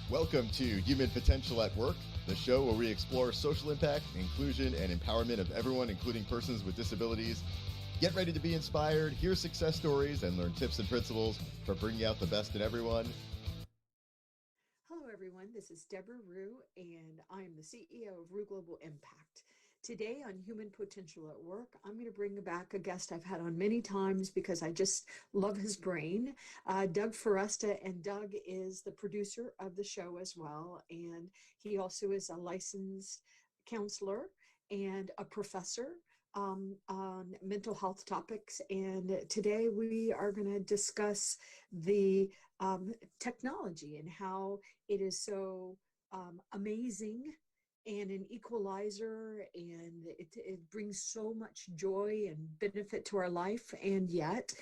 Welcome to Human Potential at Work, the show where we explore social impact, inclusion, and empowerment of everyone, including persons with disabilities. Get ready to be inspired, hear success stories, and learn tips and principles for bringing out the best in everyone. Hello, everyone. This is Debra Rue, and I'm the CEO of Rue Global Impact. Today on Human Potential at Work, I'm going to bring back a guest I've had on many times because I just love his brain, Doug Foresta. And Doug is the producer of the show as well. And he also is a licensed counselor and a professor on mental health topics. And today we are going to discuss the technology and how it is so amazing and an equalizer, and it brings so much joy and benefit to our life, and yet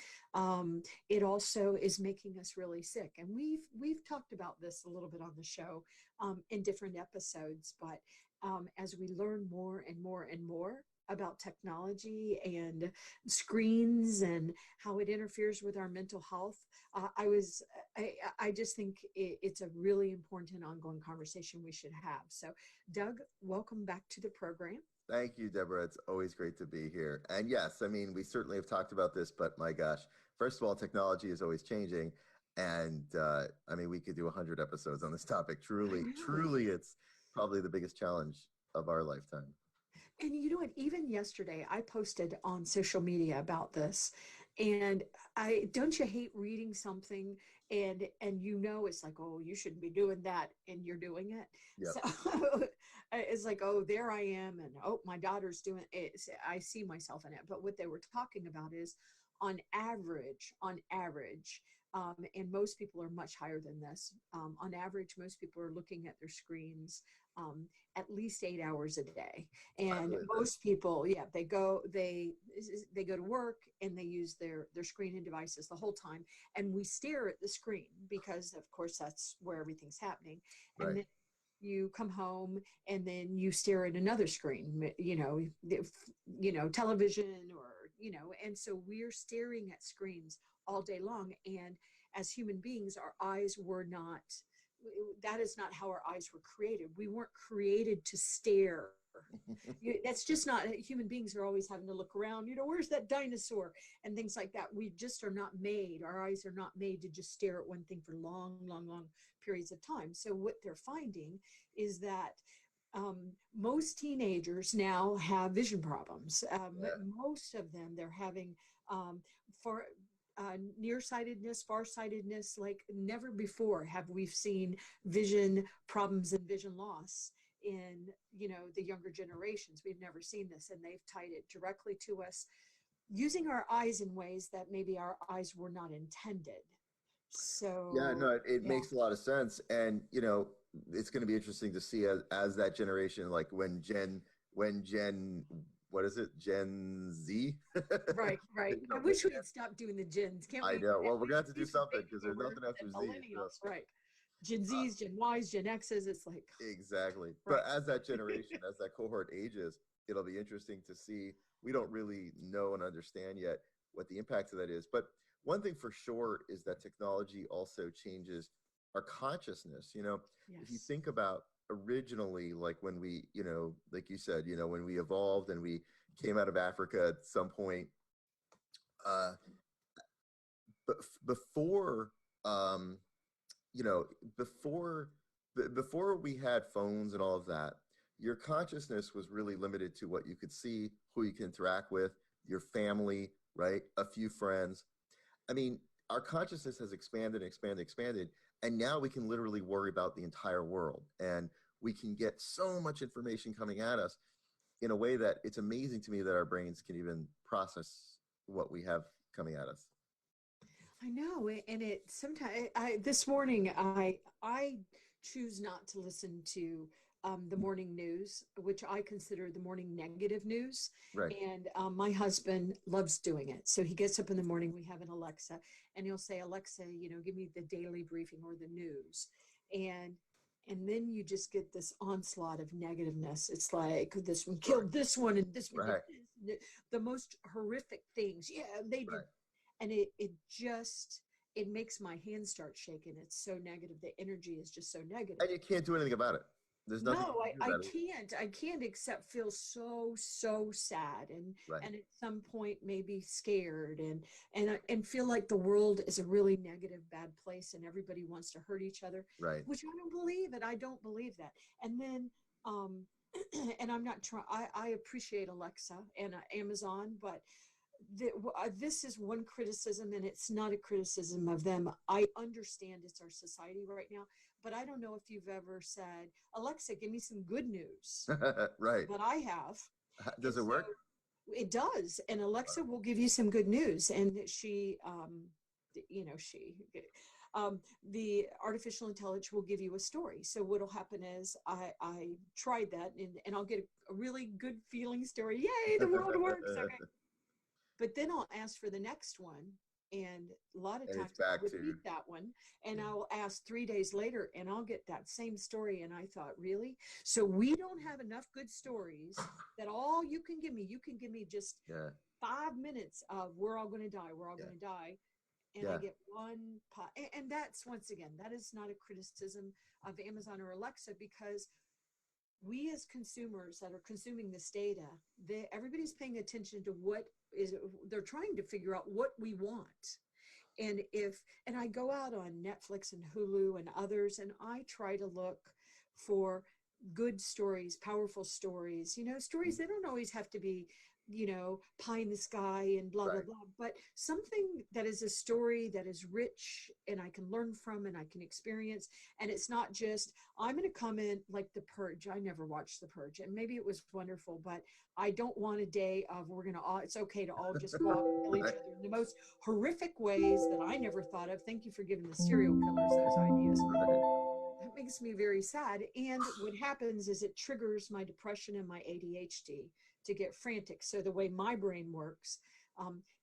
it also is making us really sick. And we've talked about this a little bit on the show in different episodes, but as we learn more and more and more about technology and screens and how it interferes with our mental health, I just think it's a really important and ongoing conversation we should have. So, Doug, welcome back to the program. Thank you, Deborah. It's always great to be here. And yes, I mean, we certainly have talked about this, but my gosh, first of all, technology is always changing. And I mean, we could do 100 episodes on this topic. Truly, it's probably the biggest challenge of our lifetime. And you know what? Even yesterday, I posted on social media about this. And don't you hate reading something and you know it's like, oh, you shouldn't be doing that, and you're doing it. Yep. So it's like, oh, there I am, and oh, my daughter's doing it. I see myself in it. But what they were talking about is on average, and most people are much higher than this. On average, most people are looking at their screens at least 8 hours a day. And most people, yeah, they go to work and they use their screen and devices the whole time. And we stare at the screen because, of course, that's where everything's happening. Right. And then you come home and then you stare at another screen, television, or, and so we're staring at screens all day long. And as human beings, our eyes were not, that is not how our eyes were created. We weren't created to stare. That's just not, human beings are always having to look around, where's that dinosaur and things like that. We just are not made, our eyes are not made to just stare at one thing for long periods of time. So what they're finding is that most teenagers now have vision problems. Most of them, they're having for nearsightedness, farsightedness, like never before have we seen vision problems and vision loss in, the younger generations. We've never seen this, and they've tied it directly to us using our eyes in ways that maybe our eyes were not intended. So yeah, no, it makes a lot of sense. And, it's going to be interesting to see as that generation, like when Gen, what is it? Gen Z? Right. I wish we had stopped doing the gens. Can't we? I know. Well, we're going to have to do something because there's nothing after Z. Millennials, right. Gen Zs, Gen Ys, Gen Xs, it's like. Exactly. Right. But as that generation, as that cohort ages, it'll be interesting to see. We don't really know and understand yet what the impact of that is. But one thing for sure is that technology also changes our consciousness. Yes. If you think about originally, like when we, like you said, when we evolved and we came out of Africa at some point, but before, before we had phones and all of that, your consciousness was really limited to what you could see, who you can interact with, your family, right? A few friends. I mean, our consciousness has expanded. And now we can literally worry about the entire world. And we can get so much information coming at us in a way that it's amazing to me that our brains can even process what we have coming at us. I know. And it sometimes, this morning, I choose not to listen to the morning news, which I consider the morning negative news. Right. And my husband loves doing it. So he gets up in the morning, we have an Alexa, and he'll say, Alexa, give me the daily briefing or the news. And then you just get this onslaught of negativeness. It's like this one killed this one and this one, the most horrific things. Yeah, they did. Right. And it just, it makes my hands start shaking. It's so negative. The energy is just so negative. And you can't do anything about it. There's nothing No, you can do I about it. can't. I can't except feel so sad, Right. and at some point maybe scared, and feel like the world is a really negative, bad place, and everybody wants to hurt each other, Right. which I don't believe it. I don't believe that. And then, and I'm not trying. I appreciate Alexa and Amazon, but this is one criticism, and it's not a criticism of them. I understand it's our society right now, but I don't know if you've ever said, Alexa, give me some good news. Right. But I have. Does And it so work? it does. And Alexa will give you some good news. And she, the artificial intelligence will give you a story. So what'll happen is I tried that, and I'll get a really good feeling story. Yay, the world works. Okay. But then I'll ask for the next one. And a lot of And it's times I'll back to repeat that one, and I'll ask 3 days later, and I'll get that same story. And I thought, really? So we don't have enough good stories that all you can give me just yeah. 5 minutes of we're all going to die. We're all Yeah. going to die. And Yeah. I get one pot. And that's, once again, that is not a criticism of Amazon or Alexa, because we as consumers that are consuming this data, everybody's paying attention to what is, they're trying to figure out what we want. And I go out on Netflix and Hulu and others, and I try to look for good stories, powerful stories, stories. They don't always have to be, pie in the sky and blah, blah, Right. blah, but something that is a story that is rich and I can learn from and I can experience. And it's not just, I'm going to come in like The Purge. I never watched The Purge, and maybe it was wonderful, but I don't want a day of we're going to all, it's okay to all just go out and kill each Right. other in the most horrific ways that I never thought of. Thank you for giving the serial killers those ideas. That makes me very sad. And what happens is it triggers my depression and my ADHD to get frantic. So the way my brain works,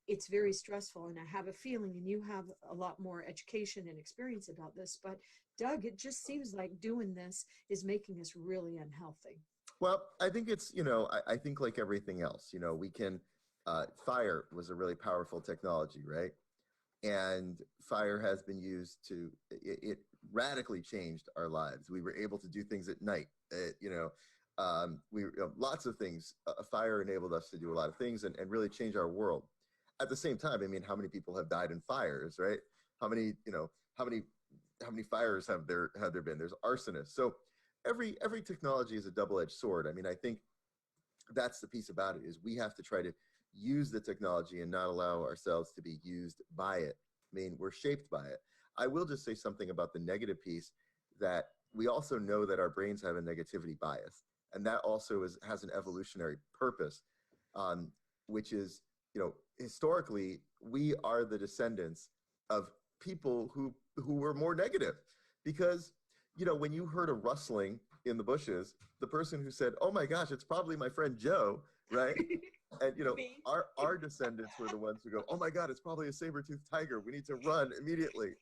it's very stressful. And I have a feeling, and you have a lot more education and experience about this, but Doug, it just seems like doing this is making us really unhealthy. Well, I think it's, I think like everything else, we can, fire was a really powerful technology, right? And fire has been used it radically changed our lives. We were able to do things at night. Lots of things. Fire enabled us to do a lot of things and really change our world. At the same time, I mean, how many people have died in fires, right? How many, how many fires have there been? There's arsonists. So every technology is a double-edged sword. I mean, I think that's the piece about it, is we have to try to use the technology and not allow ourselves to be used by it. I mean, we're shaped by it. I will just say something about the negative piece, that we also know that our brains have a negativity bias, and that also has an evolutionary purpose, which is, historically, we are the descendants of people who were more negative, because, when you heard a rustling in the bushes, the person who said, "Oh my gosh, it's probably my friend Joe," right? And our descendants were the ones who go, "Oh my God, it's probably a saber-toothed tiger. We need to run immediately."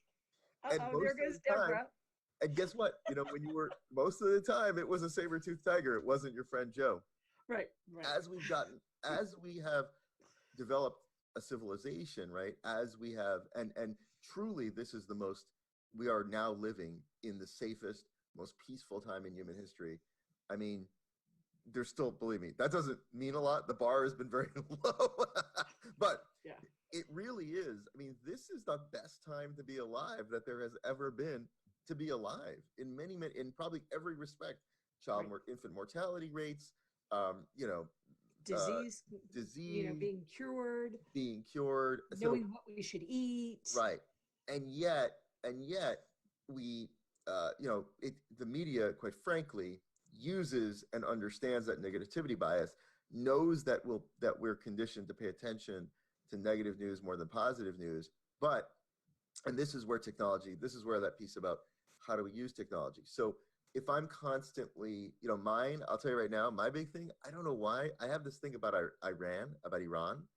And Uh-oh, there most goes of the time, Deborah. and guess what? When you were, most of the time, it was a saber-toothed tiger. It wasn't your friend Joe. Right. As we have developed a civilization, right? As we have, and truly, this is we are now living in the safest, most peaceful time in human history. I mean, there's still, believe me, that doesn't mean a lot. The bar has been very low, but Yeah. it really is. I mean, this is the best time to be alive that there has ever been to be alive in in probably every respect. Infant mortality rates, um, you know, Disease, disease, being cured, being cured. So knowing what we should eat. right, and yet we, the media, quite frankly, uses and understands that negativity bias, knows that we're conditioned to pay attention to negative news more than positive news. But, and this is where that piece about how do we use technology. So if I'm constantly, I'll tell you right now, my big thing, I don't know why, I have this thing about Iran.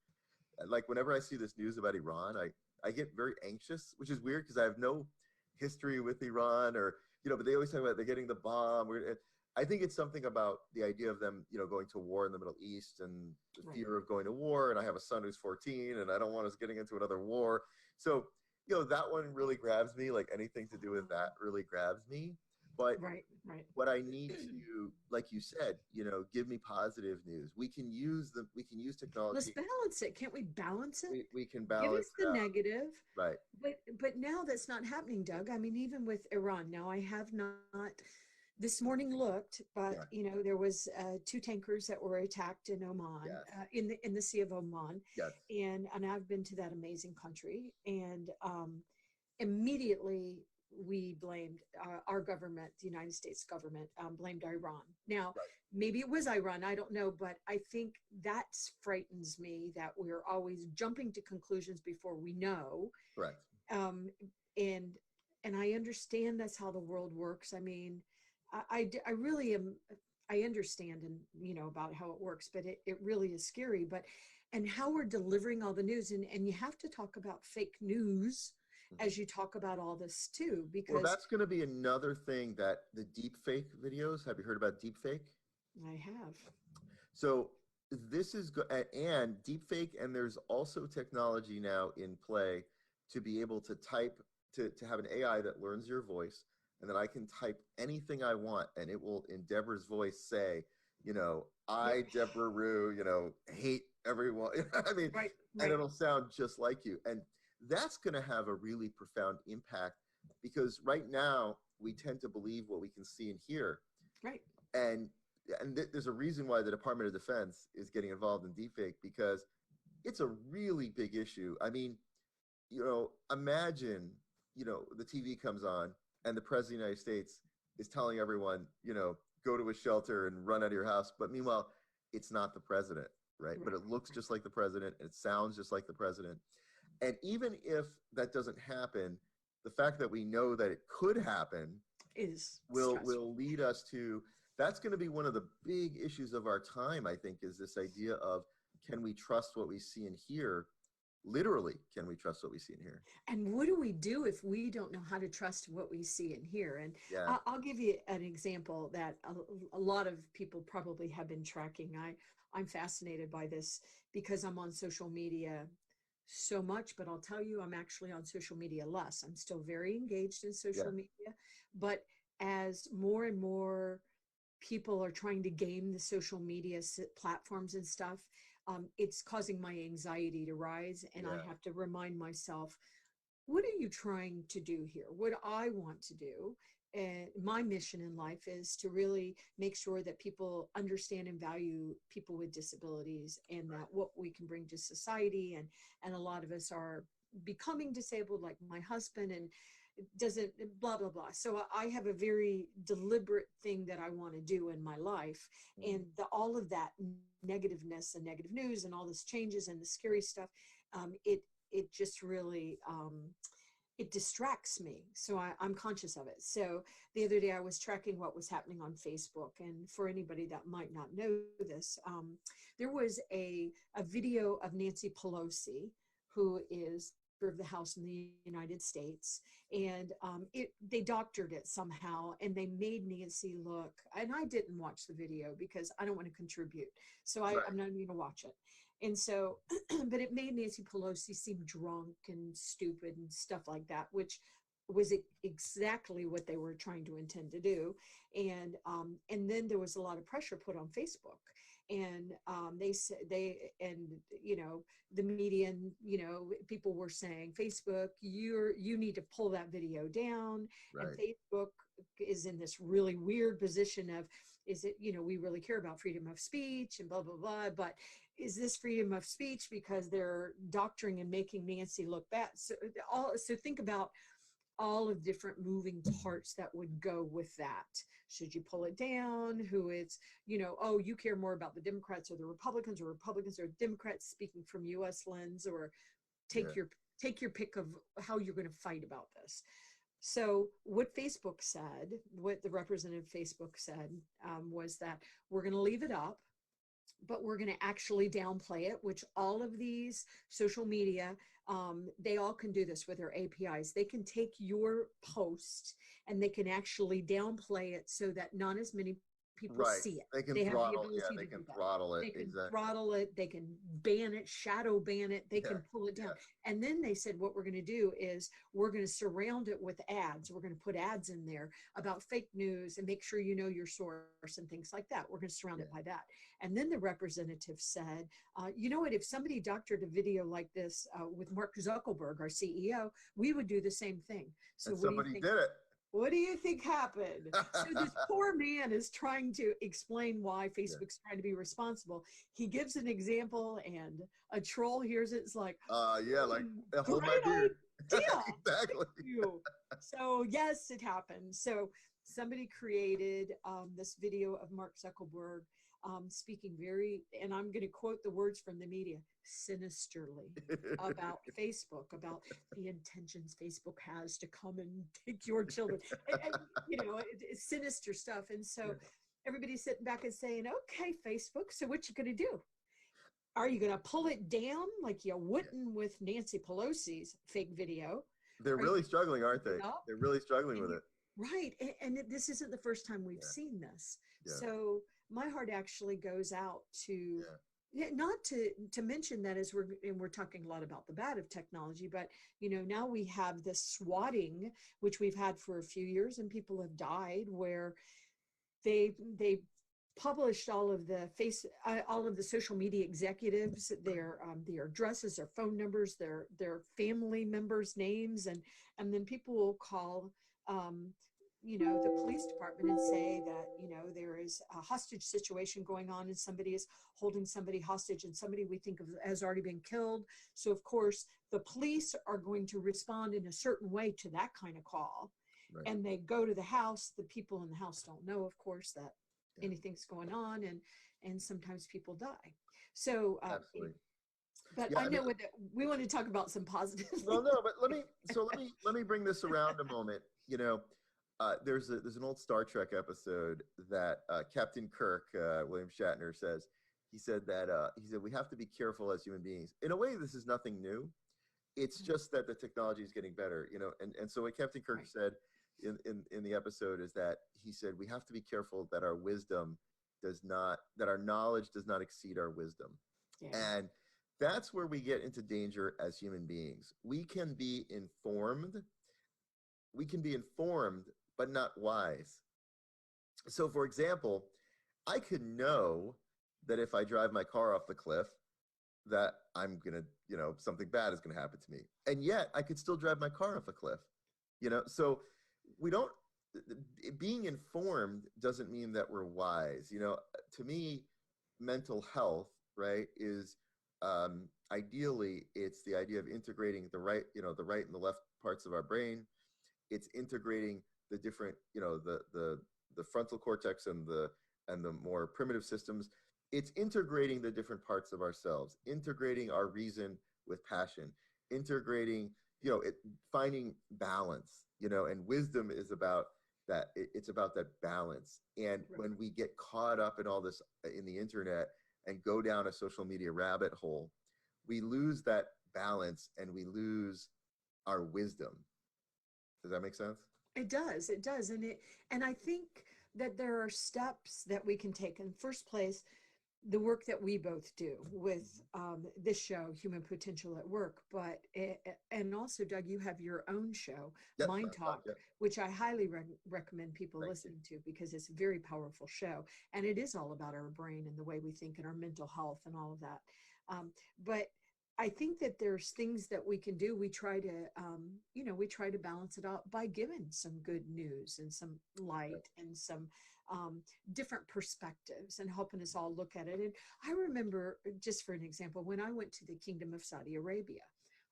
Like whenever I see this news about Iran, I get very anxious, which is weird because I have no history with Iran, or, but they always talk about they're getting the bomb. I think it's something about the idea of them, going to war in the Middle East, and the fear of going to war. And I have a son who's 14, and I don't want us getting into another war. So that one really grabs me. Like anything to do with that really grabs me. But Right, right. what I need to, like you said, give me positive news. We can use Let's technology. balance it. Can't we balance it? We can Give balance us it the out. negative, Right. but now that's not happening, Doug. I mean, even with Iran, now I have not this morning looked, but Yeah. there was two tankers that were attacked in Oman, Yes. in the Sea of Oman, Yes. and I've been to that amazing country, and immediately we blamed our government, the United States government, blamed Iran. Now, Right. maybe it was Iran, I don't know, but I think that frightens me that we're always jumping to conclusions before we know. Correct. Um, and and I understand that's how the world works. I mean, I really am. I understand and about how it works, but it really is scary. But and how we're delivering all the news, and you have to talk about fake news Mhm. as you talk about all this too, Well, because that's going to be another thing that the deep fake videos. Have you heard about deep fake? I have. So this is and deep fake, and there's also technology now in play to be able to type to have an AI that learns your voice, and then I can type anything I want, and it will in Deborah's voice say, Yep. I Deborah Rue, hate everyone. I mean, Right. and Right. it'll sound just like you, and that's going to have a really profound impact because right now we tend to believe what we can see and hear, Right. and there's a reason why the Department of Defense is getting involved in deepfake because it's a really big issue. I mean, imagine, the TV comes on and the president of the United States is telling everyone, go to a shelter and run out of your house. But meanwhile, it's not the president, right? But Right. it looks just like the president. And it sounds just like the president. And even if that doesn't happen, the fact that we know that it could happen Is stressful. will lead us to that's going to be one of the big issues of our time, I think, is this idea of can we trust what we see and hear? Literally, can we trust what we see and hear? And what do we do if we don't know how to trust what we see and hear? And Yeah. I'll give you an example that a lot of people probably have been tracking. I'm fascinated by this because I'm on social media so much, but I'll tell you, I'm actually on social media less. I'm still very engaged in Yeah. social media, but as more and more people are trying to game the social media platforms and stuff, it's causing my anxiety to rise. And I Yeah. have to remind myself, what are you trying to do here? What I want to do, and my mission in life is to really make sure that people understand and value people with disabilities and that what we can bring to society. And a lot of us are becoming disabled, like my husband, and it doesn't blah blah blah. So I have a very deliberate thing that I want to do in my life, Mm. and all of that negativeness and negative news and all this changes and the scary stuff, it just really it distracts me. So I'm conscious of it. So the other day I was tracking what was happening on Facebook, and for anybody that might not know this, there was a video of Nancy Pelosi, who is of the House in the United States, and they doctored it somehow, and they made Nancy look. And I didn't watch the video because I don't want to contribute, so Right. I'm not even going to watch it. And so, but it made Nancy Pelosi seem drunk and stupid and stuff like that, which was exactly what they were trying to intend to do. And then there was a lot of pressure put on Facebook, and they said and the media and people were saying, Facebook, you need to pull that video down. And Right. Facebook is in this really weird position of, is it, we really care about freedom of speech and blah blah blah, but is this freedom of speech because they're doctoring and making Nancy look bad? So think about all of different moving parts that would go with that. Should you pull it down? Who it's, oh, you care more about the Democrats or the Republicans, or Republicans or Democrats, speaking from US lens, or Yeah. take your pick of how you're going to fight about this. So what Facebook said, what the representative Facebook said, was that we're going to leave it up, but we're going to actually downplay it, which all of these social media, they all can do this with their APIs. They can take your post and they can actually downplay it so that not as many people Right. see it. They can They have the throttle. Yeah, ability they to do can that. throttle it. They can Exactly. throttle it, they can ban it, shadow ban it, they Yeah. can pull it down. Yeah. And then they said, what we're going to do is we're going to surround it with ads. We're going to put ads in there about fake news and make sure you know your source and things like that. We're going to surround Yeah. it by that. And then the representative said, you know what, if somebody doctored a video like this with Mark Zuckerberg, our CEO, we would do the same thing. So And what do you somebody think? did it. What do you think happened? So this poor man is trying to explain why Yeah. Facebook's trying to be responsible. He gives an example and a troll hears it. It's like, Yeah, like hold my great beer. idea. Exactly. Thank you. So yes, it happened. So somebody created this video of Mark Zuckerberg speaking very, and I'm going to quote the words from the media, sinisterly about Facebook, about the intentions Facebook has to come and take your children, and you know, it's sinister stuff. And so Yeah. everybody's sitting back and saying, okay, Facebook, so what you going to do? Are you going to pull it down like you wouldn't with Nancy Pelosi's fake video? They're Are you really struggling, aren't they? up? They're really struggling And with you, it. right. And this isn't the first time we've Yeah. seen this. Yeah. So my heart actually goes out to, Yeah. not to mention that as we're talking a lot about the bad of technology, but you know, now we have this swatting, which we've had for a few years, and people have died where they published all of the social media executives, their addresses, their phone numbers, their family members' names, and then people will call you know, the police department and say that, you know, there is a hostage situation going on and somebody is holding somebody hostage and somebody we think of has already been killed. So of course the police are going to respond in a certain way to that kind of call. Right. And they go to the house. The people in the house don't know, of course, that Yeah. anything's going on, and sometimes people die. So Absolutely. but Yeah, I I know mean, we want to talk about some positive well, things. no, but let me bring this around a moment. You know, there's an old Star Trek episode that Captain Kirk, William Shatner, says. He said that he said we have to be careful as human beings. In a way, this is nothing new. It's just that the technology is getting better, you know. And so what Captain Kirk Right. said in the episode is that he said we have to be careful that our wisdom that our knowledge does not exceed our wisdom. Yeah. And that's where we get into danger as human beings. We can be informed, but not wise. So, for example, I could know that if I drive my car off the cliff, that I'm going to, you know, something bad is going to happen to me. And yet I could still drive my car off a cliff, you know? So we don't, being informed doesn't mean that we're wise. You know, to me, mental health, right, is ideally it's the idea of integrating the right, you know, the right and the left parts of our brain. It's integrating the different, you know, the frontal cortex and the more primitive systems. It's integrating the different parts of ourselves, integrating our reason with passion, integrating, you know, finding balance, you know, and wisdom is about that. It's about that balance. And Right. when we get caught up in all this in the internet and go down a social media rabbit hole, we lose that balance and we lose our wisdom. Does that make sense? It does. It does. And I think that there are steps that we can take. In first place, the work that we both do with this show, Human Potential at Work, and also, Doug, you have your own show, Yep, Mind Talk, yep. which I highly recommend people Thank listening to because it's a very powerful show. And it is all about our brain and the way we think and our mental health and all of that. But I think that there's things that we can do. We try to, we try to balance it out by giving some good news and some light and some different perspectives and helping us all look at it. And I remember, just for an example, when I went to the Kingdom of Saudi Arabia,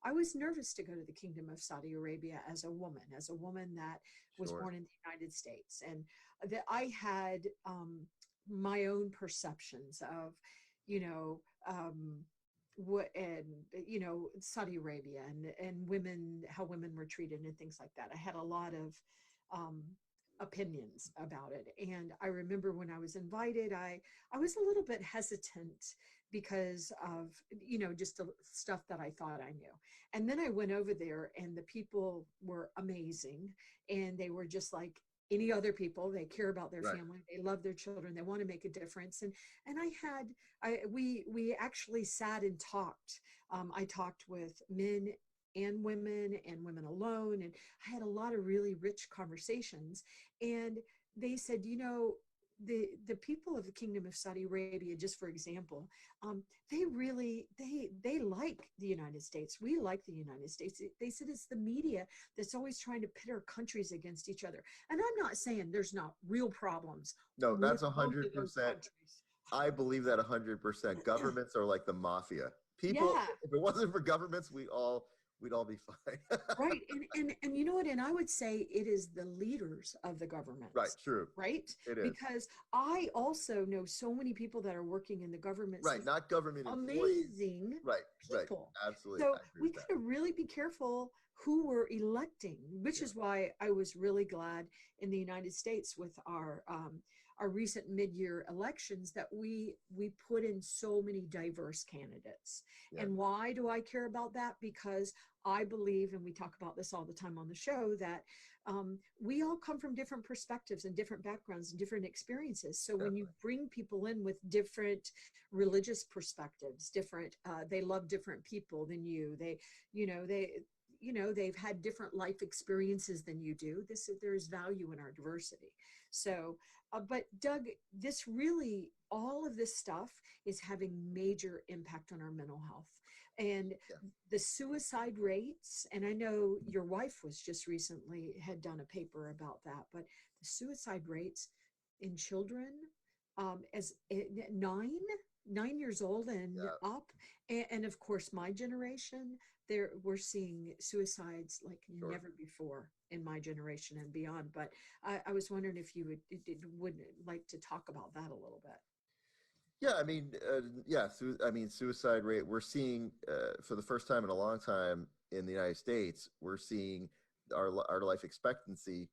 I was nervous to go to the Kingdom of Saudi Arabia as a woman that was Sure. born in the United States, and that I had my own perceptions of, Saudi Arabia and women, how women were treated and things like that. I had a lot of opinions about it. And I remember when I was invited, I was a little bit hesitant because of, just the stuff that I thought I knew. And then I went over there and the people were amazing. And they were just like any other people. They care about their Right. family. They love their children. They want to make a difference. And we actually sat and talked. I talked with men and women alone, and I had a lot of really rich conversations. And they said, the people of the Kingdom of Saudi Arabia, just for example, they really they like the United States. We like the United States. They said it's the media that's always trying to pit our countries against each other. And I'm not saying there's not real problems No, with that's a both hundred of those percent. countries. I believe that 100%. Governments are like the mafia. People, Yeah. if it wasn't for governments, we'd all be fine. Right. And you know what? And I would say it is the leaders of the Right. governments, True. right? It is. Because I also know so many people that are working in the government Right. system, Not government employees. amazing Right. Right. people. Absolutely. So I agree we with got that. to really be careful who we're electing, which Yeah. is why I was really glad in the United States with our recent mid-year elections that we put in so many diverse candidates. Yeah. And why do I care about that? Because I believe, and we talk about this all the time on the show, that we all come from different perspectives and different backgrounds and different experiences. So when you Definitely. bring people in with different religious perspectives, different, they love different people than you. You know, they, they've had different life experiences than you do. There is value in our diversity. So, but Doug, this really, all of this stuff is having major impact on our mental health. And Yeah. the suicide rates, and I know your wife was just recently had done a paper about that, but the suicide rates in children as 9 years old and Yeah. up, and of course my generation, there we're seeing suicides like Sure. never before in my generation and beyond. But I was wondering if you would like to talk about that a little bit. Yeah, I mean, yeah. I mean, suicide rate. We're seeing for the first time in a long time in the United States. We're seeing our life expectancy,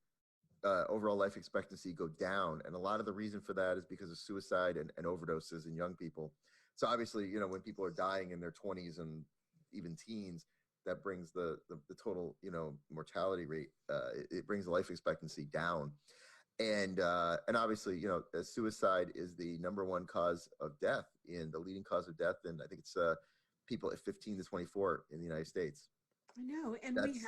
overall life expectancy, go down, and a lot of the reason for that is because of suicide and overdoses in young people. So obviously, when people are dying in their 20s and even teens, that brings the total mortality rate. It brings the life expectancy down. And obviously, suicide is the number one cause of death, in the leading cause of death, and I think it's people at 15 to 24 in the United States. I know, and That's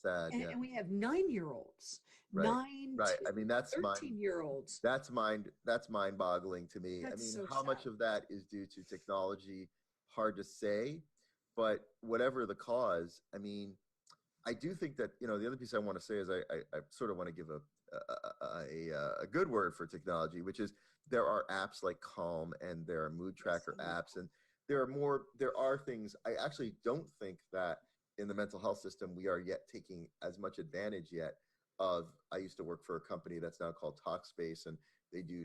sad. Yeah. and we have 9-year-olds, Right. nine Right. to I mean, that's 13-year-olds. mind-boggling to me. I That's mean, so how much sad. of that is due to technology? Hard to say, but whatever the cause, I mean, I do think that the other piece I want to say is I sort of want to give a good word for technology, which is there are apps like Calm, and there are mood tracker apps, and there are things. I actually don't think that in the mental health system we are yet taking as much advantage yet of. I used to work for a company that's now called Talkspace, and they do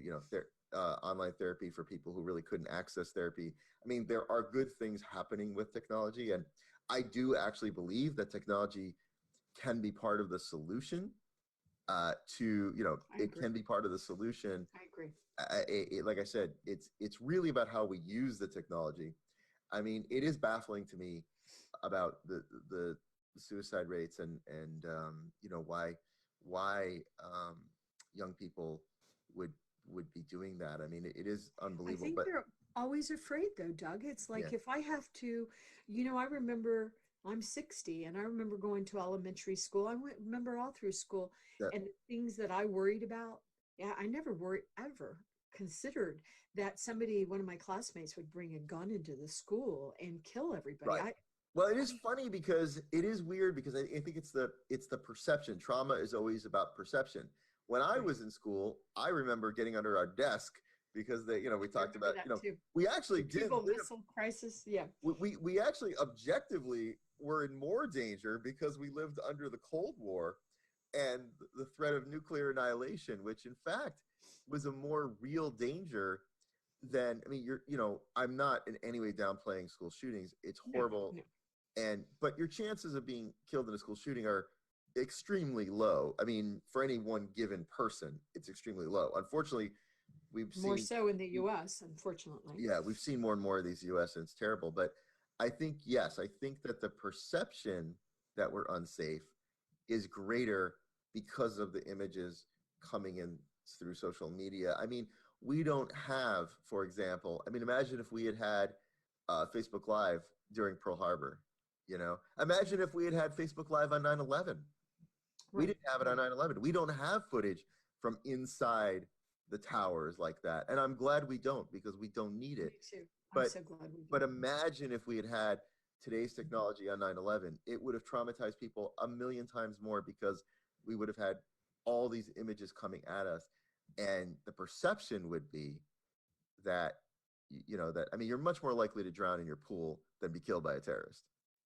online therapy for people who really couldn't access therapy. I mean, there are good things happening with technology, and I do actually believe that technology can be part of the solution. I It agree. can be part of the solution. I agree. Like I said, it's really about how we use the technology. I mean, it is baffling to me about the suicide rates, and why young people would would be doing that. I mean, it is I unbelievable. think But they're always afraid though, Doug. It's yeah, like if I have to, I remember I'm 60 and I remember going to elementary school. Remember all through school that and things that I worried about. Yeah, I never worried ever considered that one of my classmates would bring a gun into the school and kill everybody. right. Well, it is funny because it is weird because I think it's the perception. Trauma is always about perception. When I Right. was in school, I remember getting under our desk because we I talked remember about, that too. we actually The did Cuban live. Missile Crisis. Yeah. We actually objectively were in more danger because we lived under the Cold War and the threat of nuclear annihilation, which in fact was a more real danger than. I mean, I'm not in any way downplaying school shootings. It's No, horrible, no. but your chances of being killed in a school shooting are extremely low. I mean, for any one given person, it's extremely low. Unfortunately, we've More seen. so in the US, unfortunately. Yeah, we've seen more and more of these US, and it's terrible. But I think, yes, I think that the perception that we're unsafe is greater because of the images coming in through social media. I mean, we don't have, for example, I mean, imagine if we had had Facebook Live during Pearl Harbor. Imagine if we had had Facebook Live on 9/11. We Right, didn't have it on right. 9/11. We don't have footage from inside the towers like that. And I'm glad we don't, because we don't need Me it. too. I'm But so glad we but don't. imagine if we had had today's technology on 9/11. It would have traumatized people a million times more, because we would have had all these images coming at us. And the perception would be that, that, I mean, you're much more likely to drown in your pool than be killed by a terrorist.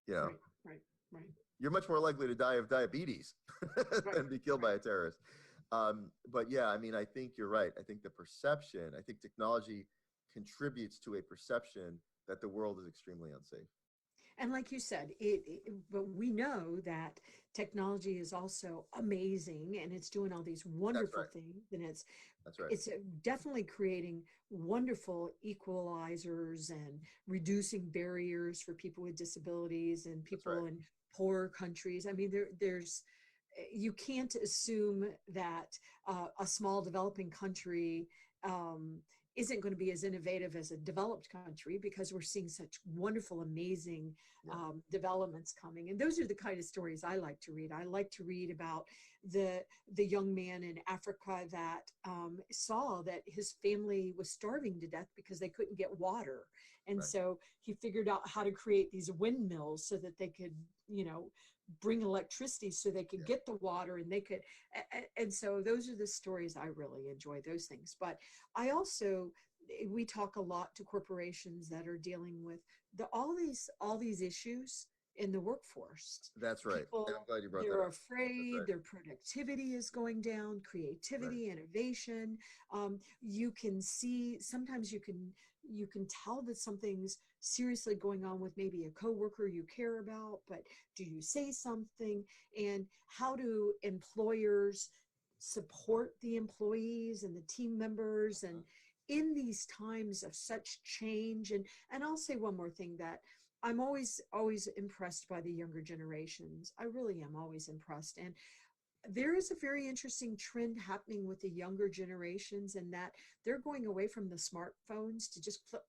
You know, Right, right, right, you're much more likely to die of diabetes right, than be killed by right. a terrorist. But yeah, I mean, I think you're right. I think the perception, I think technology contributes to a perception that the world is extremely unsafe. And like you said, but we know that technology is also amazing and it's doing all these That's wonderful right. things, and That's right. it's definitely creating wonderful equalizers and reducing barriers for people with disabilities and That's right. people in poor countries. I mean, there's you can't assume that a small developing country um, isn't going to be as innovative as a developed country, because we're seeing such wonderful, amazing Yeah. developments coming. And those are the kind of stories I like to read. I like to read about the young man in Africa that saw that his family was starving to death because they couldn't get water. And Right. so he figured out how to create these windmills so that they could, bring electricity so they could Yeah. get the water, and they could. And so those are the stories I really enjoy, those things. But I also, we talk a lot to corporations that are dealing with all these issues in the workforce. That's right. And I'm People, glad you brought that they're up. That's afraid right. their productivity is going down, Right. creativity, innovation. You can see, sometimes you can tell that something's seriously going on with maybe a coworker you care about, but do you say something? And how do employers support the employees and the team members, and in these times of such change? And I'll say one more thing, that I'm always impressed by the younger generations. I really am always impressed. And there is a very interesting trend happening with the younger generations, in that they're going away from the smartphones to just flip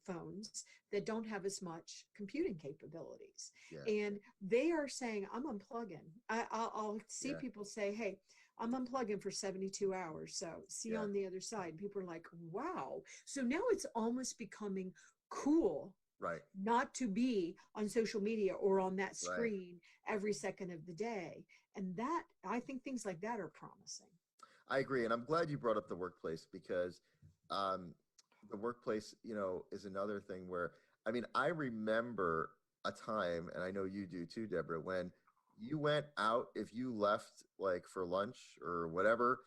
phones that don't have as much computing capabilities. Yeah. And they are saying, I'm unplugging. I'll see Yeah. people say, hey, I'm unplugging for 72 hours. So see you Yeah. on the other side. People are like, wow. So now it's almost becoming cool Right. not to be on social media or on that Right. screen every second of the day. And that, I think things like that are promising. I agree. And I'm glad you brought up the workplace, because um, the workplace, is another thing where, I mean, I remember a time, and I know you do too, Deborah, when you went out, if you left like for lunch or whatever,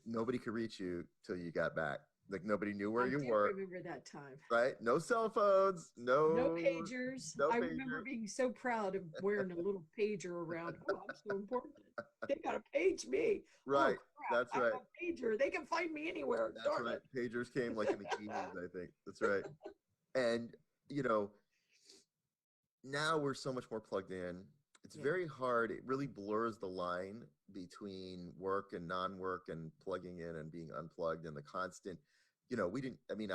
nobody could reach you till you got back. Like, nobody knew where I you do were, remember that time. right? No cell phones, No no, pagers. no I remember pager. being so proud of wearing a little pager around. Oh, I'm so important. They got to page me. Oh, Right. crap. That's I right. have a pager. They can find me anywhere. That's Darn right. it. Pagers came like in the 80s, I think. That's right. And, you know, now we're so much more plugged in. It's Yeah. very hard. It really blurs the line between work and non-work and plugging in and being unplugged, and the constant, we didn't, I mean,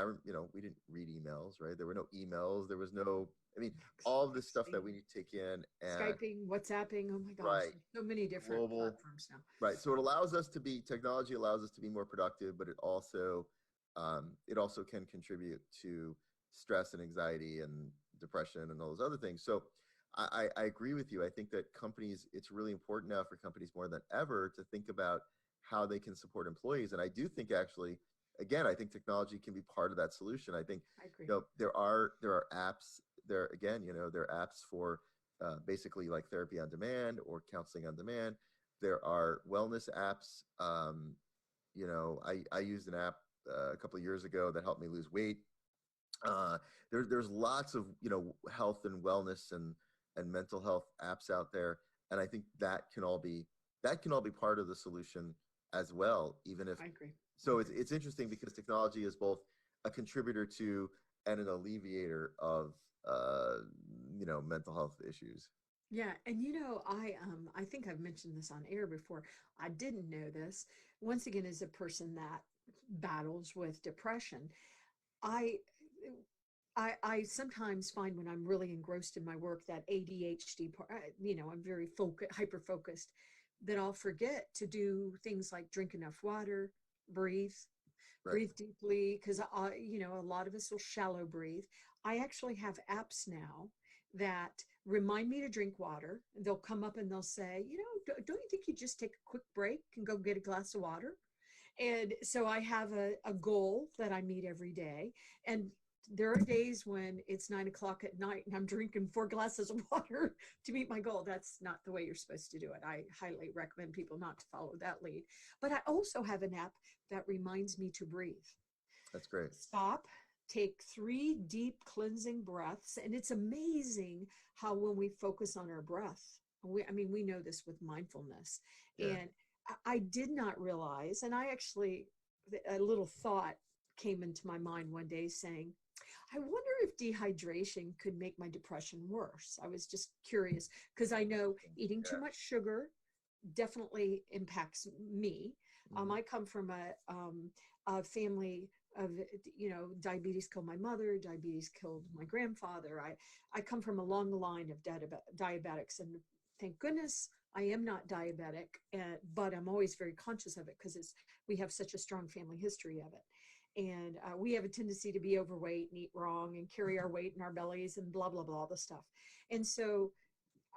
we didn't read emails, right? There were no emails. There was no, I mean, all of this stuff that we need to take in, and Skyping, WhatsApping. Oh my gosh, right, there's so many different global, platforms now. right. So it allows us to be, technology allows us to be more productive, but it also can contribute to stress and anxiety and depression and all those other things. So I agree with you. I think that companies, it's really important now for companies more than ever to think about how they can support employees. And I do think, actually, again, I think technology can be part of that solution. I think, I agree. there are apps there, again, there are apps for basically like therapy on demand or counseling on demand. There are wellness apps. I used an app a couple of years ago that helped me lose weight. There's lots of health and wellness and mental health apps out there, and I think that can all be part of the solution as well. Even if I agree. I so, agree. it's interesting because technology is both a contributor to and an alleviator of mental health issues. Yeah, and I think I've mentioned this on air before. I didn't know this. Once again, as a person that battles with depression, I I sometimes find when I'm really engrossed in my work, that ADHD part, I'm very hyper focused, that I'll forget to do things like drink enough water, breathe, Right. breathe deeply, because a lot of us will shallow breathe. I actually have apps now that remind me to drink water. They'll come up and they'll say, don't you think you just take a quick break and go get a glass of water? And so I have a goal that I meet every day. And there are days when it's 9 o'clock at night and I'm drinking 4 glasses of water to meet my goal. That's not the way you're supposed to do it. I highly recommend people not to follow that lead. But I also have an app that reminds me to breathe. That's great. Stop, take 3 deep cleansing breaths. And it's amazing how when we focus on our breath, we know this with mindfulness. Yeah. And I did not realize, and I actually, a little thought came into my mind one day saying, I wonder if dehydration could make my depression worse. I was just curious because I know eating too Yeah. much sugar definitely impacts me. Mhm. I come from a family of, diabetes killed my mother, diabetes killed my grandfather. I come from a long line of diabetics, and thank goodness I am not diabetic, but I'm always very conscious of it because we have such a strong family history of it. And we have a tendency to be overweight and eat wrong and carry our weight in our bellies and blah, blah, blah, the stuff. And so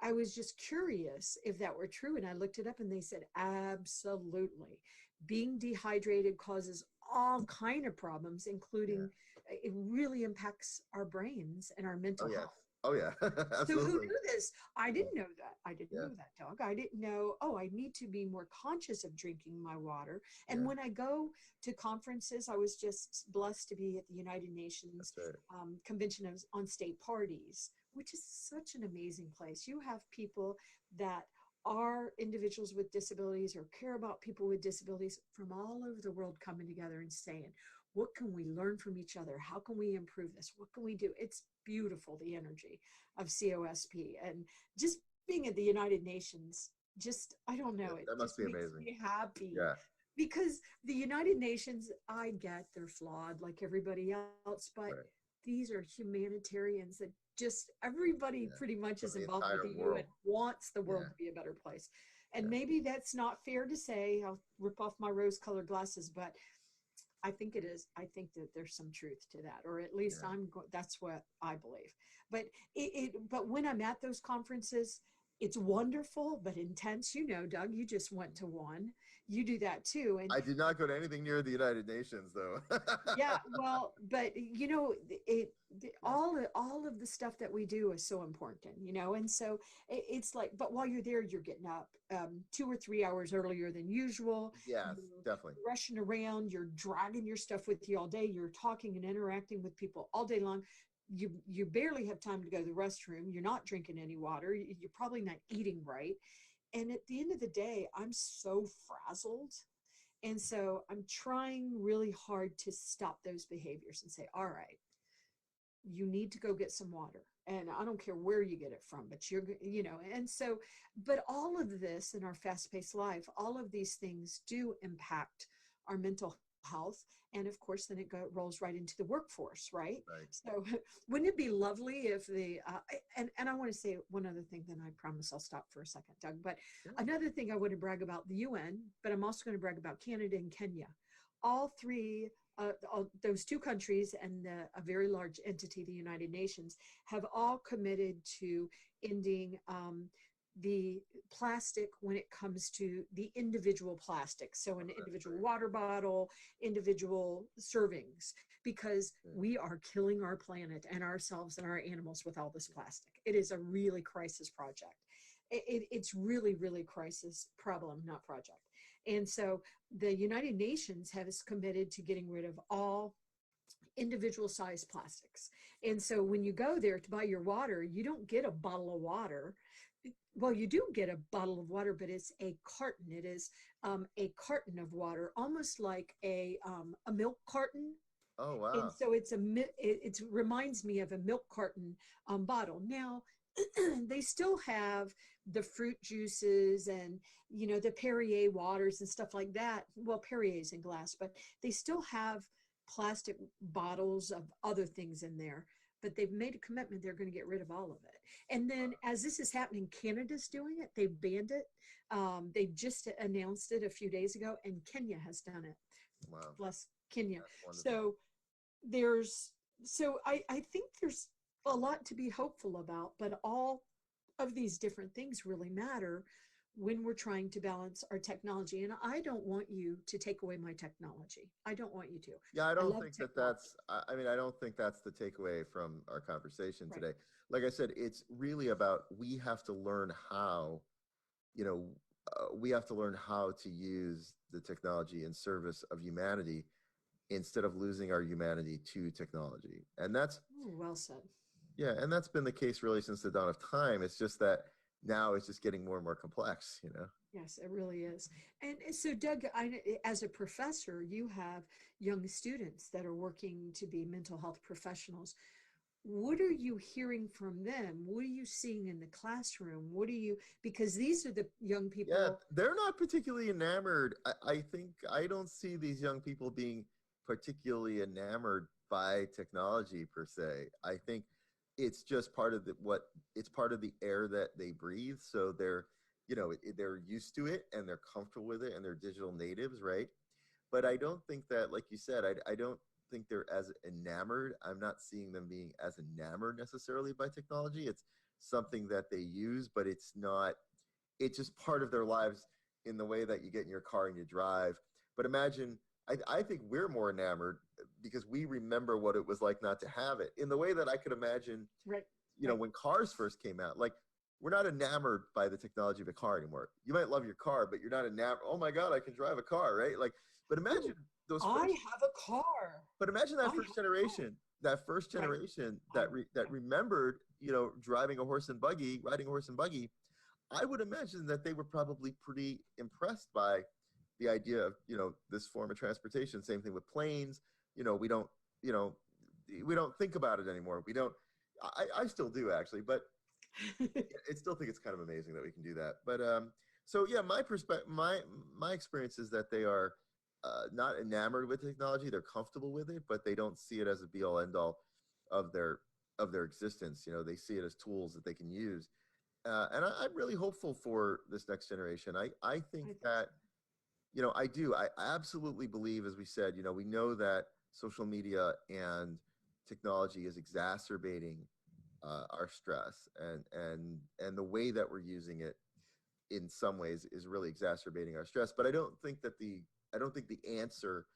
I was just curious if that were true. And I looked it up and they said, absolutely. Being dehydrated causes all kind of problems, Yeah. including it really impacts our brains and our Oh mental yes. health. Oh yeah. So who Absolutely. knew this? I Yeah. didn't know that. I didn't Yeah. know that, Doug. I didn't know, oh, I need to be more conscious of drinking my water. And Yeah. when I go to conferences, I was just blessed to be at the United Nations That's right. Convention on State Parties, which is such an amazing place. You have people that are individuals with disabilities or care about people with disabilities from all over the world coming together and saying, what can we learn from each other? How can we improve this? What can we do? It's beautiful, the energy of COSP. And just being at the United Nations, just, I don't Yeah. know, it That must just be makes amazing. me happy Yeah. because the United Nations, I get they're flawed like everybody else, but Right. these are humanitarians that just everybody Yeah. pretty much From is the involved with entire the UN, world. wants the world Yeah. to be a better place. And Yeah. maybe that's not fair to say. I'll rip off my rose colored glasses, but I think it is. I think that there's some truth to that, or at least Yeah. that's what I believe. But but when I'm at those conferences, it's wonderful but intense. Doug, you just went to one. You do that too, and I did not go to anything near the United Nations though. yeah, well, but it Yeah. all of the stuff that we do is so important, and so it's like, but while you're there, you're getting up 2 or 3 hours earlier than usual. Yes, You're definitely. rushing around, you're dragging your stuff with you all day, you're talking and interacting with people all day long. You barely have time to go to the restroom, you're not drinking any water, you're probably not eating right. And at the end of the day, I'm so frazzled, and so I'm trying really hard to stop those behaviors and say, all right, you need to go get some water. And I don't care where you get it from, but and so, but all of this in our fast paced life, all of these things do impact our mental health. And of course, then rolls right into the workforce, right? Right. So wouldn't it be lovely if and I want to say one other thing, then I promise I'll stop for a second, Doug. But Yeah. another thing I want to brag about the UN, but I'm also going to brag about Canada and Kenya. All three those two countries and a very large entity, the United Nations, have all committed to ending the plastic when it comes to the individual plastic. So, an individual Right. water bottle, individual servings, because Yeah. we are killing our planet and ourselves and our animals with all this plastic. It is a really crisis project. It's really, really crisis problem, not project. And so the United Nations has committed to getting rid of all individual sized plastics. And so when you go there to buy your water, you don't get a bottle of water. Well, you do get a bottle of water, but it's a carton. It is a carton of water, almost like a milk carton. Oh And wow. so it reminds me of a milk carton bottle. Now, they still have the fruit juices and, you know, the Perrier waters and stuff like that. Well, Perrier's in glass, but they still have plastic bottles of other things in there. But they've made a commitment they're going to get rid of all of it. And then, as this is happening, Canada's doing it. They've banned it. They just announced it a few days ago, and Kenya has done it. Wow. Bless Kenya. That's wonderful. So there's, I think there's a lot to be hopeful about, but all of these different things really matter when we're trying to balance our technology. And I don't want you to take away my technology. I don't want you to. Yeah, I don't think that technology. I mean, I don't think that's the takeaway from our conversation Right. today. Like I said, it's really about we have to learn how, you know, we have to learn how to use the technology in service of humanity instead of losing our humanity to technology. And that's, Ooh, well said. yeah, and that's been the case really since the dawn of time. It's just that now it's just getting more and more complex, you know? Yes, it really is. And so, Doug, as a professor, you have young students that are working to be mental health professionals. What are you hearing from them? What are you seeing in the classroom? What are you, because these are the young Yeah, people. they're not particularly enamored. I think I don't see these young people being particularly enamored by technology per se. I think it's just part of it's part of the air that they breathe. So they're, you know, they're used to it and they're comfortable with it and they're digital natives, right? But I don't think that, like you said, I don't think they're as enamored. I'm not seeing them being as enamored necessarily by technology. It's something that they use, but it's just part of their lives in the way that you get in your car and you drive. But imagine, I think we're more enamored because we remember what it was like not to have it in the way that I could imagine, Right, you know, right. when cars first came out, like we're not enamored by the technology of a car anymore. You might love your car, but you're not enamored. Oh my God, I can drive a car, right? Like, but imagine Ooh, those I first, have a car. but imagine I that have first a car. generation, that first Right. generation I, that yeah. remembered, you know, driving a horse and buggy, riding a horse and buggy. I would imagine that they were probably pretty impressed by the idea of, you know, this form of transportation. Same thing with planes. You know, we don't, you know, we don't think about it anymore. We don't. I still do actually, but I still think it's kind of amazing that we can do that. But so yeah, my perspective, my experience is that they are not enamored with technology. They're comfortable with it, but they don't see it as a be all end all of their existence. You know, they see it as tools that they can use. And I'm really hopeful for this next generation. I think I think that, so. you know, I do. I absolutely believe, as we said, you know, we know that social media and technology is exacerbating our stress, and the way that we're using it in some ways is really exacerbating our stress. But I don't think the answer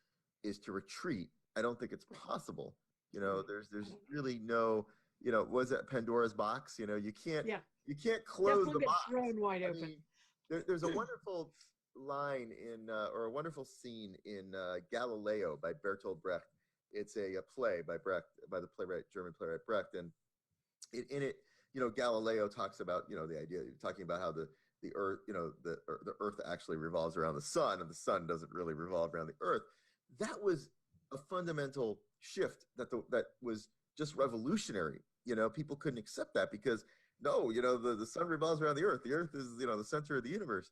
is to retreat. I don't think it's Right. possible. You I know, know. I there's don't know. really no, you know, was it Pandora's box? You know, Yeah. you can't close Definitely the been box. thrown wide I open. mean, there's a wonderful line in or a wonderful scene in Galileo by Bertolt Brecht. It's a play by Brecht, by the playwright, German playwright Brecht, and in it, you know, Galileo talks about, you know, the idea, talking about how the earth, you know, the earth actually revolves around the sun and the sun doesn't really revolve around the earth. That was a fundamental shift that was just revolutionary. You know, people couldn't accept that because no, you know, the sun revolves around the earth. The earth is, you know, the center of the universe.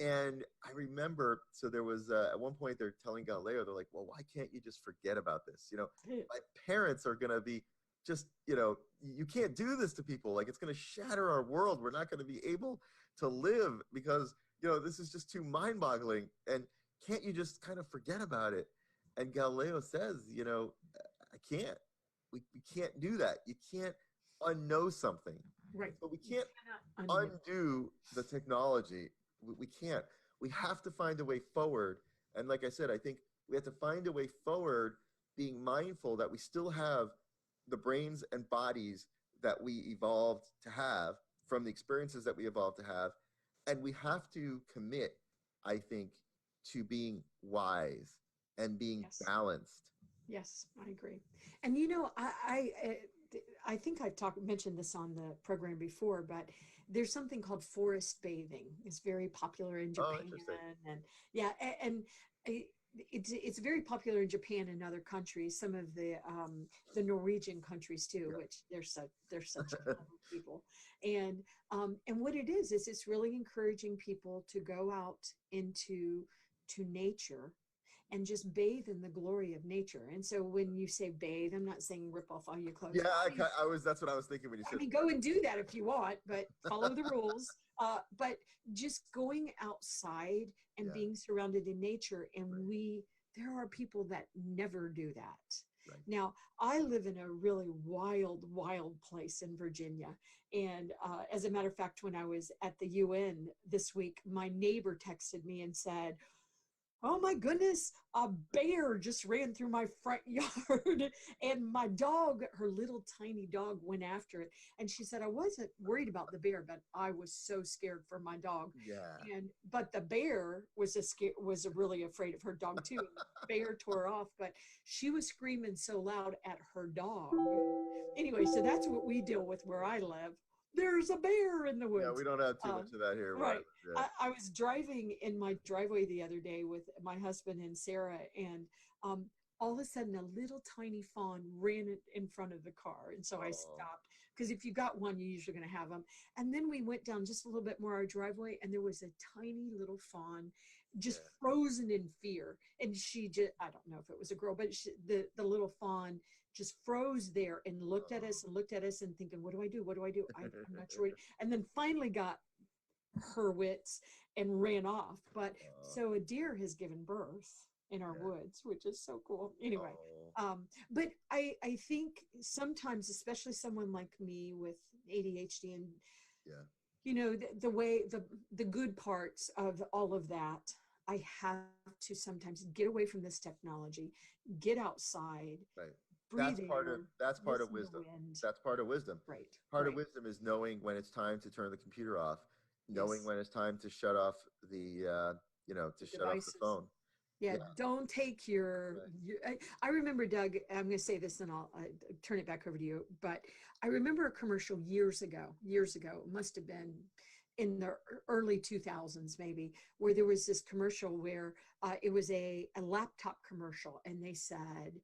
And I remember, so there was at one point they're telling Galileo, they're like, well, why can't you just forget about this? You know, my parents are going to be just, you know, you can't do this to people. Like, it's going to shatter our world. We're not going to be able to live because, you know, this is just too mind boggling. And can't you just kind of forget about it? And Galileo says, you know, I can't. We can't do that. You can't unknow something. Right. But we You can't cannot undo. undo the technology. We can't. We have to find a way forward. And like I said, I think we have to find a way forward, being mindful that we still have the brains and bodies that we evolved to have from the experiences that we evolved to have. And we have to commit, I think, to being wise and being Yes. balanced. Yes, I agree. And you know, I think I've mentioned this on the program before, but there's something called forest bathing. It's very popular in Oh, Japan, interesting. and yeah, and it's very popular in Japan and other countries, some of the Norwegian countries too, Yeah. which they're such clever people. And what it is it's really encouraging people to go out to nature and just bathe in the glory of nature. And so when you say bathe, I'm not saying rip off all your clothes. Yeah, I was. That's what I was thinking when you I said. mean, go and do that if you want, but follow the rules. But just going outside and Yeah, being surrounded in nature, and right, there are people that never do that. right. Now, I live in a really wild place in Virginia. And as a matter of fact, when I was at the UN this week, my neighbor texted me and said, oh my goodness, a bear just ran through my front yard. And my dog, her little tiny dog, went after it. And she said, I wasn't worried about the bear, but I was so scared for my dog. Yeah. But the bear was really afraid of her dog too. And the bear tore her off, but she was screaming so loud at her dog. Anyway, so that's what we deal with where I live. There's a bear in the Yeah, we woods. don't have too Um, much of that here where I right. live. Yeah. I was driving in my driveway the other day with my husband and Sarah, and um, all of a sudden, a little tiny fawn ran in front of the car. And so I Oh, stopped because if you got one, you're usually going to have them. And then we went down just a little bit more our driveway, and there was a tiny little fawn just yeah. frozen in fear. And she just, I don't know if it was a girl, but the little fawn just froze there and looked at Oh. us and looked at us and thinking, what do I do? What do I do? I'm not sure. And then finally got her wits and ran off. But Oh, so a deer has given birth in our yeah. woods, which is so cool. Anyway, Oh, but I think sometimes, especially someone like me with ADHD and yeah. the way the good parts of all of that, I have to sometimes get away from this technology, get outside, Right. breathe air, That's part of listen to wisdom. wind. That's part of wisdom. Right, Part of right. wisdom is knowing when it's time to turn the computer off, knowing Yes, when it's time to shut off to the shut off the devices. phone. Yeah, Yeah, don't take right. I remember, Doug, I'm going to say this and I'll turn it back over to you. But I remember a commercial years ago, it must have been in the early 2000s, maybe, where there was this commercial where it was a laptop commercial. And they said,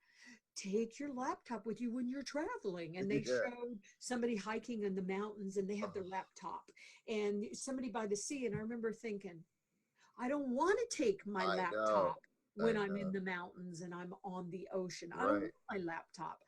take your laptop with you when you're traveling. And they Yeah. showed somebody hiking in the mountains and they have their Oh, laptop, and somebody by the sea. And I remember thinking, I don't want to take my I know. laptop I when I'm know. in the mountains and I'm on the ocean. I don't Right. want my laptop.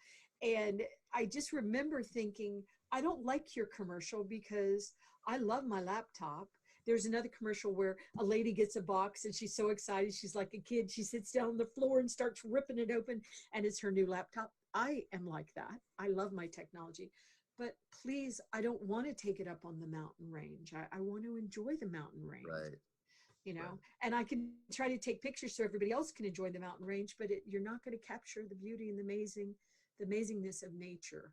And I just remember thinking, I don't like your commercial because I love my laptop. There's another commercial where a lady gets a box and she's so excited. She's like a kid. She sits down on the floor and starts ripping it open, and it's her new laptop. I am like that. I love my technology. But please, I don't want to take it up on the mountain range. I want to enjoy the mountain range, Right. Right. and I can try to take pictures so everybody else can enjoy the mountain range, but you're not going to capture the beauty and the amazingness of nature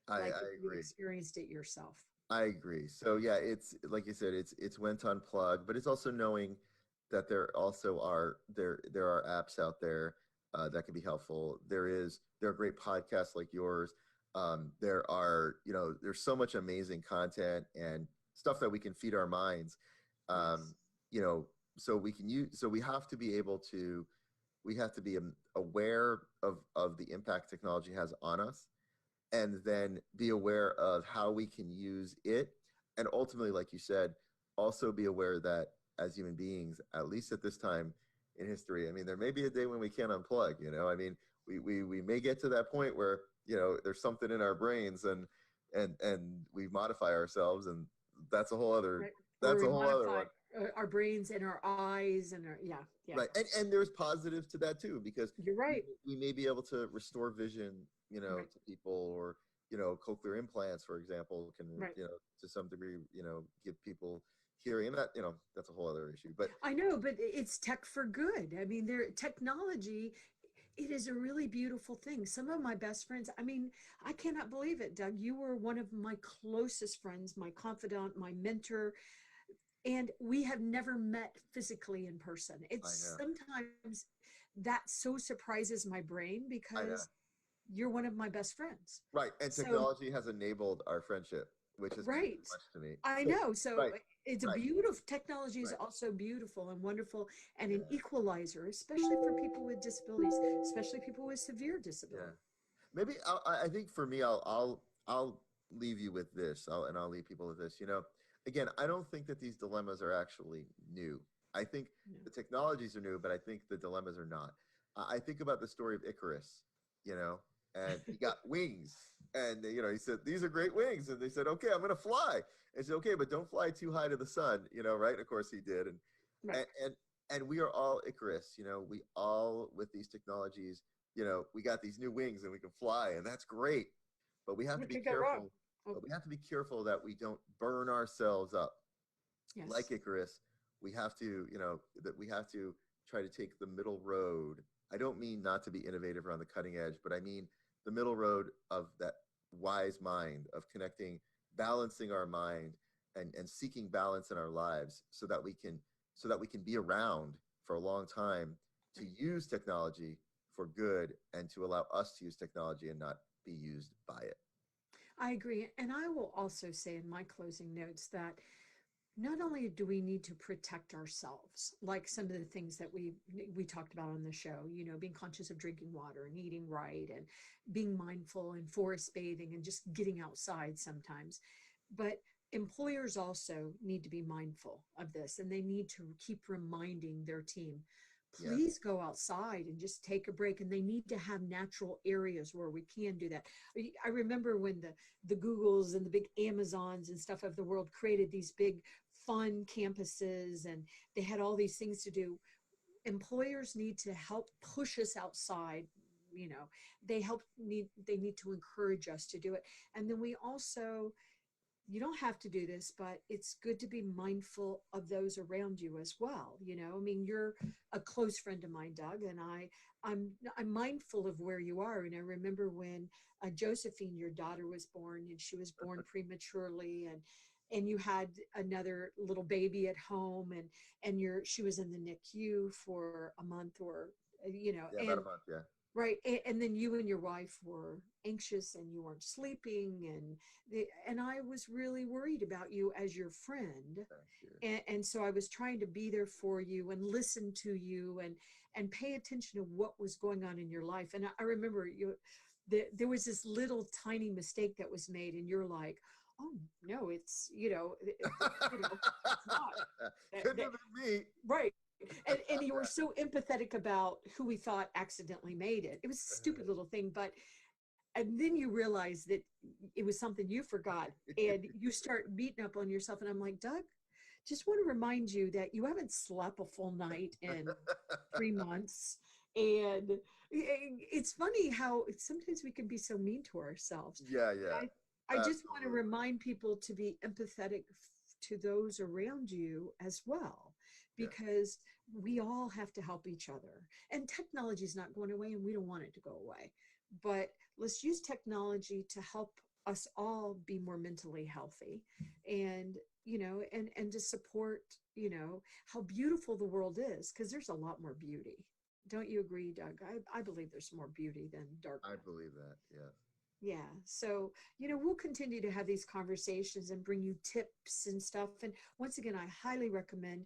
like I if you agree. experienced it yourself. I agree. So yeah, it's like you said, it's when to unplug, but it's also knowing that there are apps out there that can be helpful. There are great podcasts like yours. There are there's so much amazing content and stuff that we can feed our minds. Yes. Um, you know, so we have to be able to we have to be aware of the impact technology has on us, and then be aware of how we can use it, and ultimately, like you said, also be aware that as human beings, at least at this time in history, I mean, there may be a day when we can't unplug. I mean, we may get to that point where there's something in our brains, and we modify ourselves, and that's a whole other Right. Or that's a we whole other modify one. our brains and our eyes and our, yeah, yeah. Right. And there's positives to that too, because You're we, right. we may be able to restore vision, Right. to people, or, cochlear implants, for example, can, Right. to some degree, give people hearing, and that's a whole other issue. But I know, but it's tech for good. I mean, technology, it is a really beautiful thing. Some of my best friends, I mean, I cannot believe it, Doug. You were one of my closest friends, my confidant, my mentor, and we have never met physically in person. I It's know, sometimes that so surprises my brain I know. because you're one of my best friends. Right. And So technology has enabled our friendship. which has meant Right. so much to me. I So, know. So right, it's a right, beautiful technology is right. also beautiful and wonderful and an Yeah, equalizer, especially for people with disabilities, especially people with severe yeah. disability. Maybe I think for me, I'll leave you with this, and I'll leave people with this. You know, again, I don't think that these dilemmas are actually new. I think No. the technologies are new, but I think the dilemmas are not. I think about the story of Icarus, you know, and he got wings, and you know, he said these are great wings, and they said, okay, I'm going to fly. And he said, okay, but don't fly too high to the sun, you know, right? And of course, he did, Right. and and and we are all Icarus, you know, we all with these technologies, you know, we got these new wings and we can fly, and that's great. But we have to What be could go wrong? careful. Oh, But we have to be careful that we don't burn ourselves up like yes. Icarus. We have to, you know, that we have to try to take the middle road. I don't mean not to be innovative or on the cutting edge, but I mean the middle road of that wise mind of connecting, balancing our mind and seeking balance in our lives so that we can be around for a long time to Right. use technology for good and to allow us to use technology and not be used by it. I agree. And I will also say in my closing notes that not only do we need to protect ourselves, like some of the things that we talked about on the show, you know, being conscious of drinking water and eating right and being mindful and forest bathing and just getting outside sometimes, but employers also need to be mindful of this and they need to keep reminding their team, Yes. please go outside and just take a break, and they need to have natural areas where we can do that. I remember when the Googles and the big Amazons and stuff of the world created these big fun campuses and they had all these things to do. Employers need to help push us outside. You know, they need to encourage us to do it. And then we also, you don't have to do this, but it's good to be mindful of those around you as well. You know, I mean, you're a close friend of mine, Doug, and I'm mindful of where you are. And I remember when Josephine, your daughter, was born, and she was born prematurely, and you had another little baby at home, and she was in the NICU for a month or you know, Yeah, about and a month. Yeah. right. And then you and your wife were anxious and you weren't sleeping. And I was really worried about you as your friend. Thank you. And so I was trying to be there for you and listen to you and pay attention to what was going on in your life. And I remember there was this little tiny mistake that was made and you're like, oh no, it's, you know, it's not Couldn't that have been me. right. And you were so empathetic about who we thought accidentally made it. It was a stupid little thing, but and then you realize that it was something you forgot and you start beating up on yourself. And I'm like, Doug, just want to remind you that you haven't slept a full night in 3 months. And it's funny how sometimes we can be so mean to ourselves. Yeah, yeah, I just want to absolutely. remind people to be empathetic to those around you as well, Yeah, because we all have to help each other. And technology is not going away, and we don't want it to go away. But let's use technology to help us all be more mentally healthy, and and to support how beautiful the world is, because there's a lot more beauty. Don't you agree, Doug? I believe there's more beauty than I darkness. believe that. Yes. Yeah. So, we'll continue to have these conversations and bring you tips and stuff. And once again, I highly recommend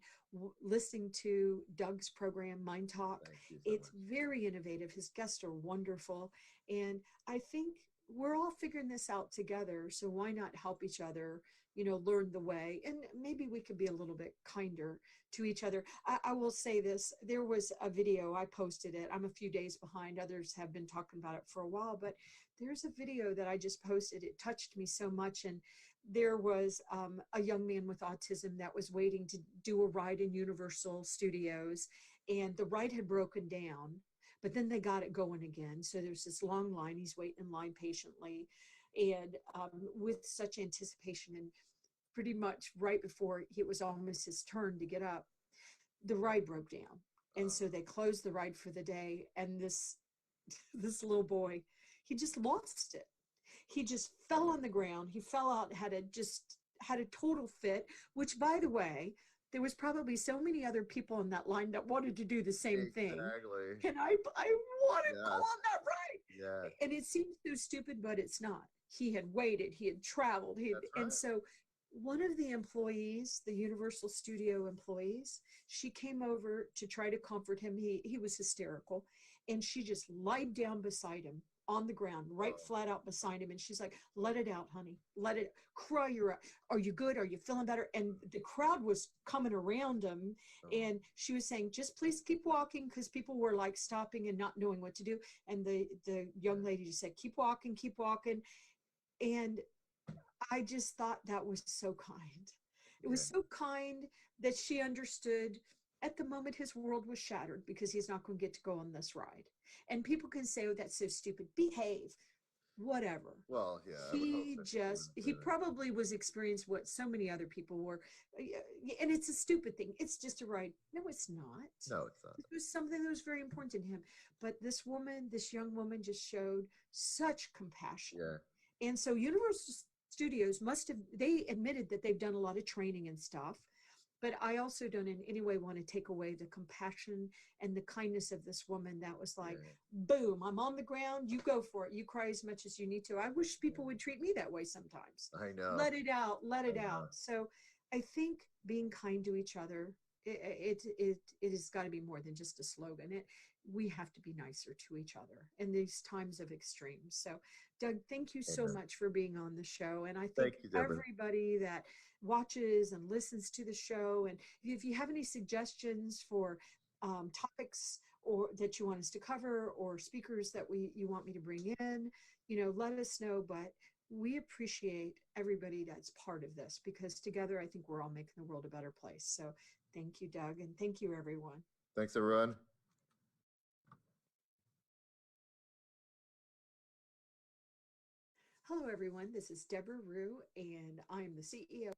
listening to Doug's program, Mind Talk. Thank you so It's much. very innovative. His guests are wonderful. And I think we're all figuring this out together. So why not help each other, learn the way? And maybe we could be a little bit kinder to each other. I will say this, there was a video, I posted it. I'm a few days behind. Others have been talking about it for a while, but there's a video that I just posted. It touched me so much. And there was a young man with autism that was waiting to do a ride in Universal Studios, and the ride had broken down, but then they got it going again. So there's this long line. He's waiting in line patiently and with such anticipation. And pretty much right before it was almost his turn to get up, the ride broke down. And Uh, so they closed the ride for the day. And this little boy, he just lost it. He just fell on the ground. He fell out, had a total fit, which, by the way, there was probably so many other people in that line that wanted to do the same thing. exactly. And I want to go Yes. on that ride. Yes. And it seems so stupid, but it's not. he had waited, he had traveled, That's and right. so one of the employees, the Universal Studio employees, she came over to try to comfort him. He was hysterical, and she just lied down beside him on the ground, right Oh, flat out beside him. And she's like, "Let it out, honey. Let it cry. Are you good? Are you feeling better?" And the crowd was coming around him, oh, and she was saying, "Just please keep walking," because people were like stopping and not knowing what to do. And the young lady just said, "Keep walking, keep walking." And I just thought that was so kind. It yeah, was so kind that she understood at the moment his world was shattered because he's not going to get to go on this ride. And people can say, "Oh, that's so stupid. Behave." Whatever. well, yeah, I would hope that people wouldn't say He that. probably was experiencing what so many other people were. And it's a stupid thing. It's just a ride. No, it's not. No, it's not. It was something that was very important to him. But this woman, this young woman, just showed such compassion. Yeah, And so Universal Studios must have, they admitted that they've done a lot of training and stuff. But I also don't in any way want to take away the compassion and the kindness of this woman that was like, yeah, boom, I'm on the ground. You go for it. You cry as much as you need to. I wish people would treat me that way sometimes. I know, Let it out. Let I it out. know. So I think being kind to each other, it has got to be more than just a slogan. We have to be nicer to each other in these times of extremes. So, Doug, thank you so Amen. much for being on the show. And I think Thank you, Deborah. everybody that watches and listens to the show, and if you have any suggestions for topics or that you want us to cover or speakers that you want me to bring in, let us know. But we appreciate everybody that's part of this because together I think we're all making the world a better place. So thank you, Doug, and thank you, everyone. Thanks, everyone. Hello, everyone. This is Deborah Rue, and I'm the CEO